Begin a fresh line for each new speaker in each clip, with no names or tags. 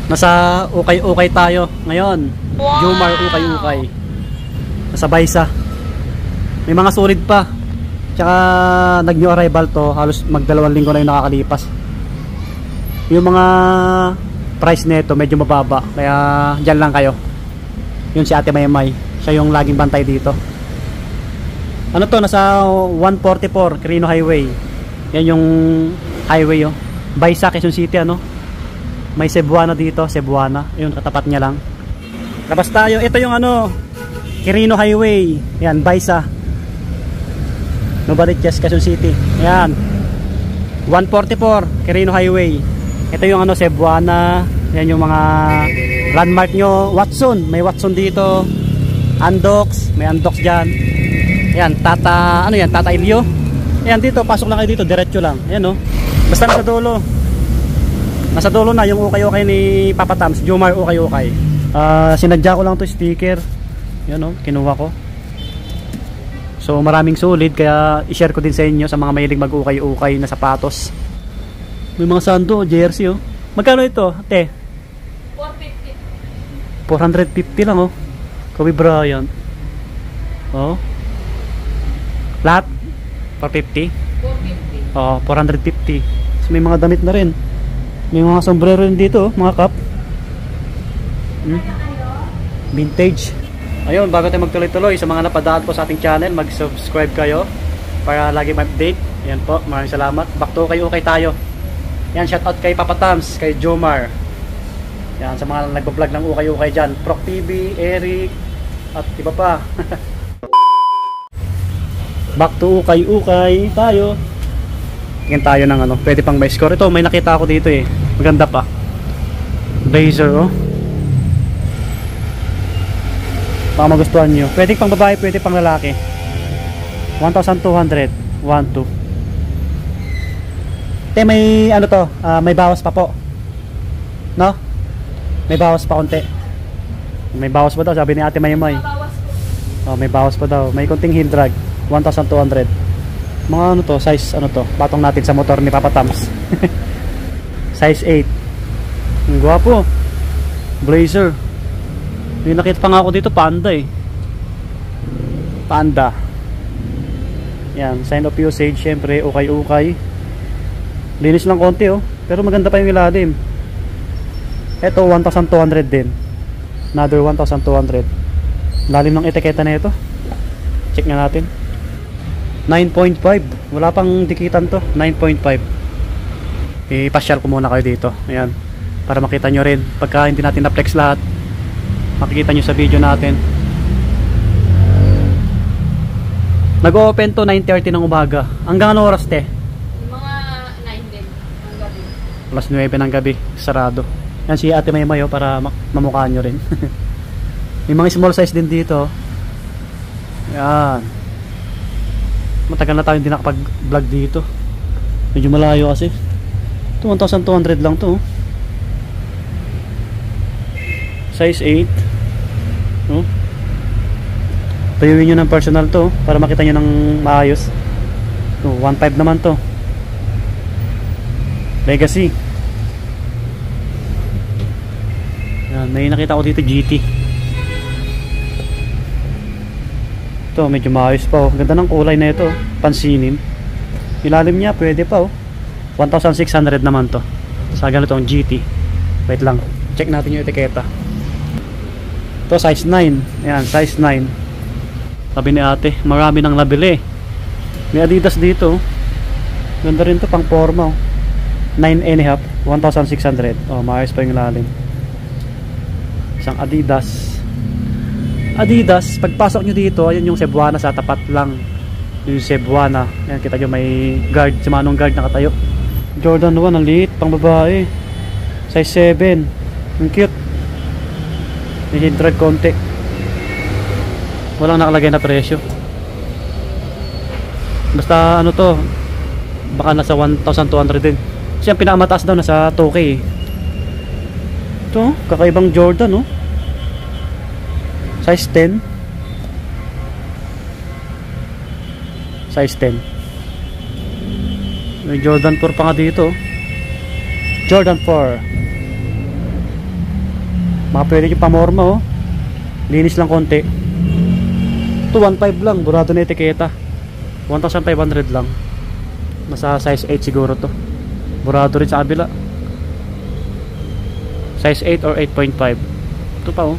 Nasa ukay-ukay tayo ngayon. Wow! Jomar ukay-ukay. Nasa Baisa. May mga sulit pa. Tsaka nag-new arrival to. Halos mag-2 linggo na yung nakakalipas. Yung mga price nito medyo mababa. Kaya dyan lang kayo. Yun si Ate Maymay. Siya yung laging bantay dito. Ano to? Nasa 144 Quirino Highway. Yan yung highway oh. Baisa, Quezon City ano. May Cebuana dito, Cebuana. Yun, katapat niya lang. Labas tayo. Ito yung ano, Quirino Highway. Yan, Baisa. Novaliches, Quezon City. Yan. 144, Quirino Highway. Ito yung ano, Cebuana. Yan yung mga landmark nyo. Watson. May Watson dito. Andox. May Andox dyan. Yan, ano yan, Tata Ilio. Yan, dito, pasok lang kayo dito. Diretso lang. Yan, no. Basta nasa dulo. Nasa dulo na yung ukay-ukay ni Papa Tams, Jomar ukay-ukay. Sinadya ko lang to sticker. Yan o, kinuha ko. So maraming sulit kaya i-share ko din sa inyo sa mga mahilig mag-ukay-ukay na sapatos. May mga sando, jersey oh. Magkano ito, ate? 450. 450 lang oh. Kobe Bryant. Oh. Lahat? 450? 450. Oh, 450. So, may mga damit na rin. May mga sombrero rin dito, mga cup. Vintage. Ayun, bago tayo magtuloy-tuloy, sa mga napadaan po sa ating channel, mag-subscribe kayo para lagi ma-update. Ayan po, maraming salamat. Back to ukay-ukay tayo. Yan, shoutout kay Papa Tams, kay Jomar. Yan, sa mga nagbablog ng ukay-ukay dyan. Proc TV, Eric, at iba pa. Back to ukay-ukay tayo. Tingin tayo ng ano, pwede pang may score. Ito, may nakita ako dito eh. Maganda pa. Blazer oh. Baka magustuhan nyo. Pwede pang babae, pwede pang lalaki. 1,200. 1,200. May ano to, may bawas pa po. No? May bawas pa konti. May bawas pa daw, sabi ni Ate Maymay. Oh, may bawas pa daw. May konting heel drag. 1,200. Mga ano to, size ano to, patong natin sa motor ni Papa Tams. Size 8. Ang gwapo. Blazer. May nakita pa nga ako dito, Panda eh. Panda. Yan, sign of usage, syempre, ukay-ukay. Linis lang konti oh, pero maganda pa yung ilalim. Ito 1,200 din. Another 1,200. Lalim ng etiketa na ito. Check nga natin. 9.5. Wala pang dikitan to. 9.5. Ipasyal ko muna kayo dito. Ayan. Para makita nyo rin. Pagka hindi natin na-flex lahat, makikita nyo sa video natin. Nag-open to 9:30 ng umaga. Hanggang anong oras te?
Mga 9 din ng gabi.
Alas 9 ng gabi. Sarado. Yan si Ate Maymay para mamukhaan nyo rin. May mga small size din dito. Yan. Matagal na tayo hindi nakapag-vlog dito. Medyo malayo kasi. Ito 1,200 lang to. Size 8. No? Payuin nyo ng personal to para makita nyo ng maayos. 1,500 naman to. Legacy. Yan, may nakita ko dito GT. Ito medyo maayos pa oh. Ganda ng kulay na ito, pansinin. Ilalim niya pwede pa oh. 1,600 naman to. Sa ganitong GT. Wait lang, check natin yung etiketa. Ito size 9. Ayan, size 9. Sabi ni ate, marami nang nabili. May Adidas dito. Ganda rin to, pang forma oh. 9.5, 1,600. Oh, maayos pa yung ilalim. Isang Adidas. Pagpasok nyo dito, ayun yung Cebuana sa tapat lang. Yung Cebuana. Ayan, kita nyo may guard, si Manong guard nakatayo. Jordan 1, ang liit, pang babae. Size 7. Ang cute. May hintrad konti. Walang nakalagay na presyo. Basta ano to, baka nasa 1,200 din. Kasi ang pinakamataas daw nasa 2K. Ito, kakaibang Jordan oh. Size 10. Size 10. May Jordan 4 pa nga dito. Jordan 4. Mga pwede yung pamorma oh. Linis lang konti. Ito 1.5 lang, burado na etiketa. 1,500 lang. Nasa size 8 siguro to. Burado rin sa kabila. Size 8 or 8.5. Ito pa oh.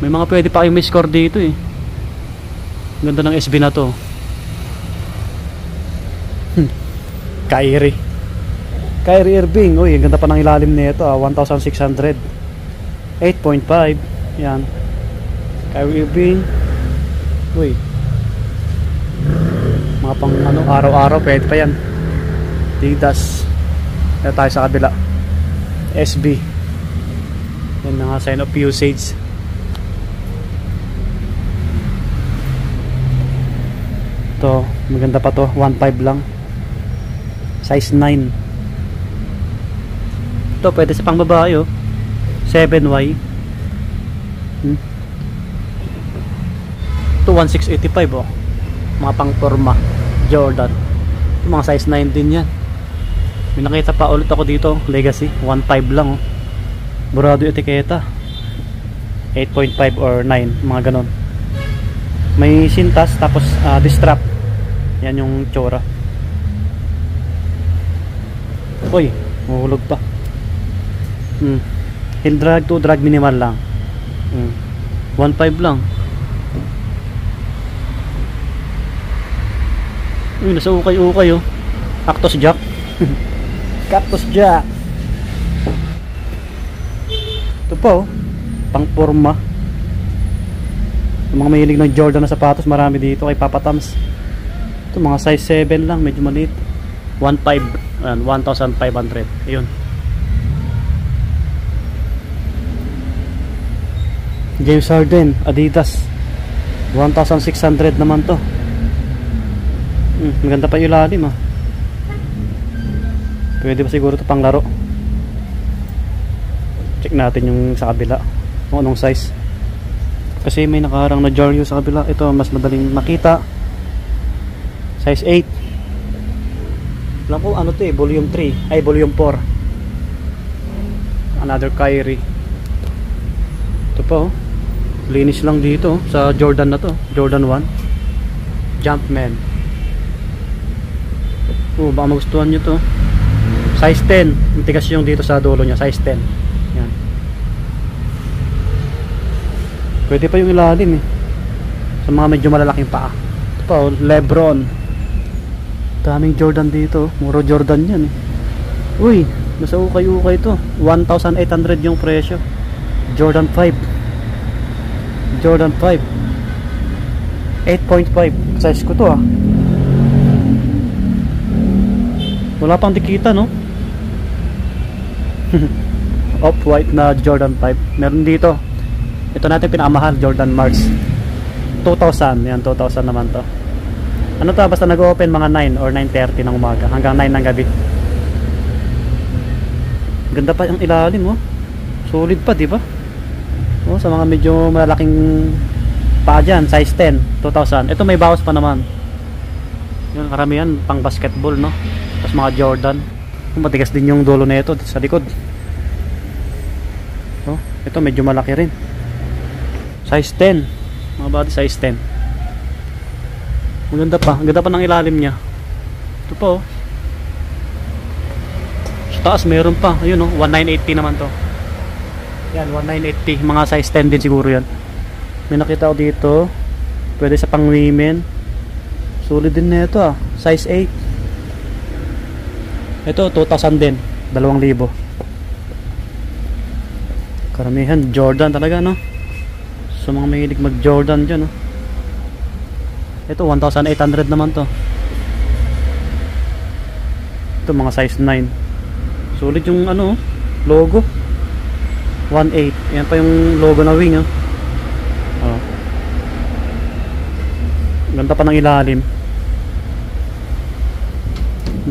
May mga pwede pa kayong may score dito eh. Ganda ng SB na to. Kyrie Irving. Uy, ganda pa ng ilalim nito ah. 1,600. 8.5. Yan. Kyrie Irving. Uy. Mga pang ano, araw-araw pwede pa yan. Adidas. Kaya tayo sa kabila. SB. Yan na nga, sign of usage. Ito, maganda pa to. 1.5 lang. Size 9. Ito, pwede sa pang babae oh. 7Y. Ito, 1,685 oh. Mga pang forma. Jordan. Ito, mga size 9 din yan. May nakita pa ulit ako dito. Legacy. 1.5 lang oh. Burado etiketa. 8.5 or 9. Mga ganon. May sintas. Tapos distrap. Yan yung tsura. Uy, mahulog pa. Heel drag to drag minimal lang. 1.5 lang. Uy, nasa ukay-ukay oh. Cactus Jack. Cactus Jack. Ito pa oh. Pang forma. Yung mga mahilig ng Jordan na sapatos, marami dito kay Papa Tams. Ito mga size 7 lang, medyo maliit. 1.5. Ayan, 1,500. Ayun. James Harden, Adidas. 1,600 naman to. Maganda pa yung ilalim ah. Pwede pa siguro to pang laro. Check natin yung sa kabila kung anong size. Kasi may nakaharang na Jaryo sa kabila. Ito mas madaling makita. Size 8. Alam ko ano to eh, volume 3 ay volume 4. Another Kyrie. Ito pa oh. Linis lang dito sa Jordan na to. Jordan 1 Jumpman. Oh, baka magustuhan nyo to. Size 10. Matigas yung dito sa dulo nya. Size 10. Yan. Pwede pa yung ilalim eh. Sa mga medyo malalaking paa. Ito pa oh, Lebron. Daming Jordan dito. Muro Jordan yan eh. Uy, nasa ukay-ukay to. 1,800 yung presyo. Jordan 5. Jordan 5. 8.5. Size ko to ah. Wala pang dikita no. Off-white na Jordan 5. Meron dito. Ito natin pinakamahal, Jordan Mars. 2,000. Yan, 2,000 naman to. Ano to, basta nag-open mga 9 or 9:30 ng umaga hanggang 9 ng gabi. Ganda pa yung ilalim oh. Solid pa, di ba? Oh, sa mga medyo malalaking paa dyan, size 10, 2,000. Ito may bawas pa naman. Yun, karamihan pang basketball no. Tapos mga Jordan. Matigas din yung dulo na ito sa likod. Oh, ito medyo malaki rin. Size 10. Mga body size 10. Maganda pa. Ang ganda pa ng ilalim niya. Ito pa oh. Sa taas meron pa. Ayun oh, 1,980 naman to. Yan, 1,980. Mga size 10 din siguro yan. May nakita ko dito. Pwede sa pang women. Solid din na ito ah. Size 8. Ito 2,000 din. 2,000. Karamihan Jordan talaga no. So mga mahilig mag Jordan dyan no. Ito 1,800 naman to. Ito mga size 9. Solid yung ano logo. 1.8. Yan pa yung logo na wing oh. Oh. Ganda pa ng ilalim.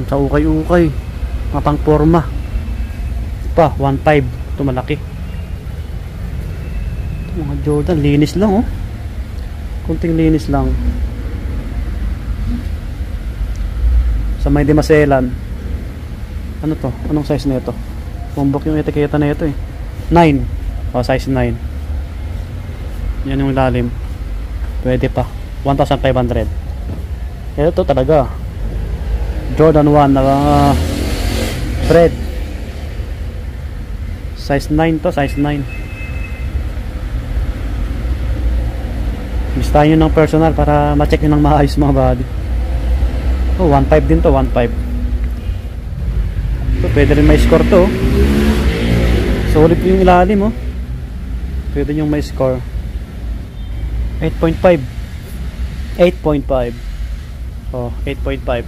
Sa ukay-ukay. Mga pang forma. Pa 1.5. Ito malaki. Ito mga Jordan. Linis lang oh. Kunting linis lang. Sa may dimaselan. Ano to? Anong size na ito? Pumbok yung etiketa na ito eh. 9. O, size 9. Yan yung ilalim. Pwede pa. 1,500. Ito talaga. Jordan 1 na thread. Size 9 to, size 9. Listahan nyo ng personal para ma-check nyo ng maayos mga body. Oh, 1.5 din to, 1.5. So, pwede rin may score to. Solid yung ilalim, oh. Pwede yung may score. 8.5. 8.5. Oh, 8.5.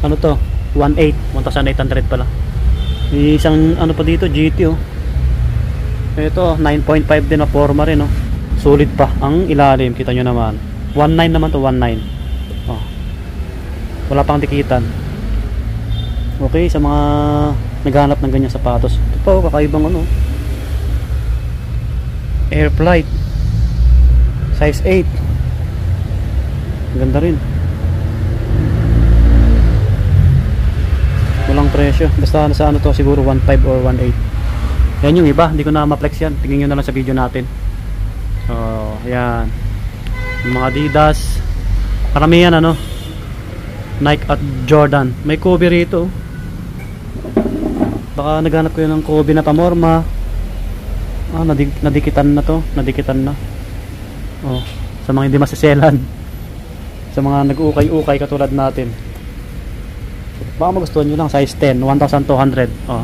Ano to? 1.8. 1,800 pala. May isang ano pa dito, GT, oh. Ito, 9.5 din na forma rin, oh. Solid pa ang ilalim, kita nyo naman. 1.9 naman to, 1.9. Oh. Wala pang dikitan. Okay, sa mga naghanap ng ganyang sapatos. Ito pa, oh, kakaibang ano. Air Flight. Size 8. Ganda rin. Walang presyo. Basta sa ano to, siguro 1.5 or 1.8. Yan yung iba, hindi ko na ma-flex yan. Tingnan nyo na lang sa video natin. So, yan. Yung mga Adidas. Paramihan ano. Nike at Jordan. May Kobe rito. Baka naghanap ko yun ng Kobe na pamorma. Ah, nadikitan na to. Nadikitan na. Oh, sa mga hindi masiselan. Sa mga nag-ukay-ukay katulad natin. Baka magustuhan nyo lang. Size 10. 1,200. Oh.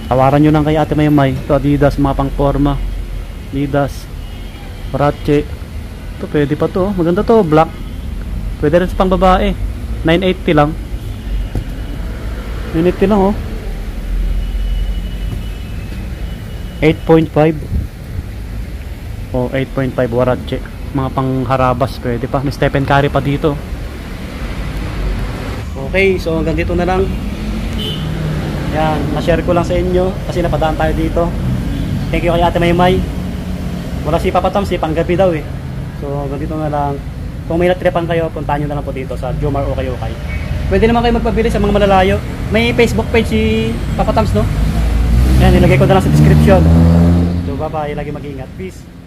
Tawaran nyo lang kay Ate Maymay. Ito Adidas, mga pang forma. Adidas, Parache. Ito pwede pa to. Maganda to, black. Pwede rin sa pang babae. 980 lang. 980 lang, oh. 8.5. Oh, 8.5 Warache. Mga pang harabas pwede pa. May Stephen Curry pa dito. Okay, so hanggang dito na lang. Yan, na-share ko lang sa inyo kasi napadaan tayo dito. Thank you kay Ate Maymay. Wala si Papa Tom, si panggabi daw eh. So ganito na lang. Kung may natripan kayo, puntahan nyo na lang po dito sa Jomar Okay Okay. Pwede naman kayo magpabili sa mga malalayo. May Facebook page si Papa Toms, no? Yan, nilagay ko na lang sa description. So bye bye, lagi mag-ingat. Peace.